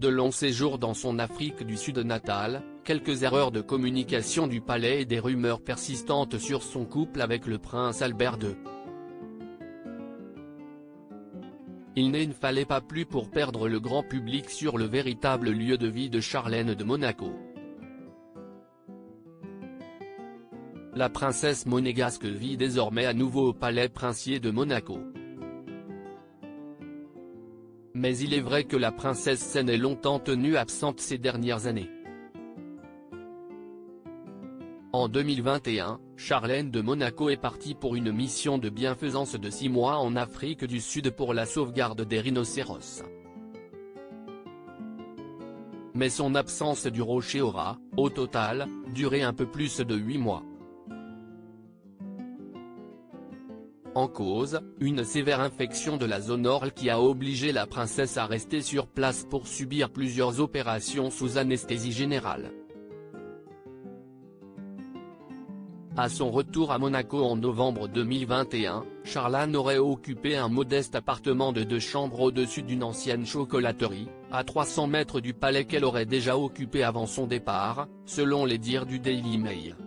de longs séjours dans son Afrique du Sud natale, quelques erreurs de communication du palais et des rumeurs persistantes sur son couple avec le prince Albert II. Il ne fallait pas plus pour perdre le grand public sur le véritable lieu de vie de Charlène de Monaco. La princesse monégasque vit désormais à nouveau au palais princier de Monaco. Mais il est vrai que la princesse s'en est longtemps tenue absente ces dernières années. En 2021, Charlène de Monaco est partie pour une mission de bienfaisance de 6 mois en Afrique du Sud pour la sauvegarde des rhinocéros. Mais son absence du rocher aura, au total, duré un peu plus de 8 mois. En cause, une sévère infection de la zone orale qui a obligé la princesse à rester sur place pour subir plusieurs opérations sous anesthésie générale. À son retour à Monaco en novembre 2021, Charlène aurait occupé un modeste appartement de 2 chambres au-dessus d'une ancienne chocolaterie, à 300 mètres du palais qu'elle aurait déjà occupé avant son départ, selon les dires du Daily Mail.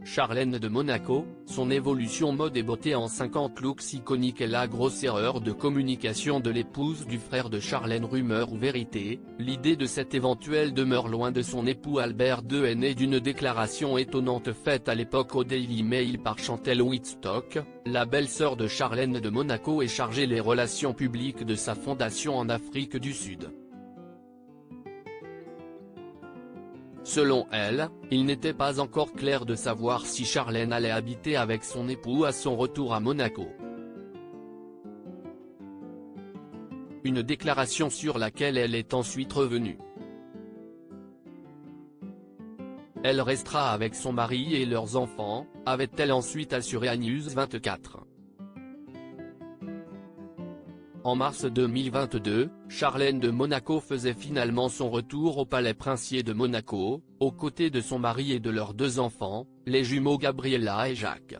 Charlène de Monaco, son évolution mode et beauté en 50 looks iconiques et la grosse erreur de communication de l'épouse du frère de Charlène. Rumeur ou vérité, l'idée de cette éventuelle demeure loin de son époux Albert II est née d'une déclaration étonnante faite à l'époque au Daily Mail par Chantal Whitstock, la belle-sœur de Charlène de Monaco et chargée des relations publiques de sa fondation en Afrique du Sud. Selon elle, il n'était pas encore clair de savoir si Charlène allait habiter avec son époux à son retour à Monaco. Une déclaration sur laquelle elle est ensuite revenue. Elle restera avec son mari et leurs enfants, avait-elle ensuite assuré à News 24. En mars 2022, Charlène de Monaco faisait finalement son retour au palais princier de Monaco, aux côtés de son mari et de leurs 2 enfants, les jumeaux Gabriella et Jacques.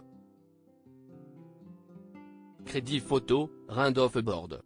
Crédit photo, Randolph Board.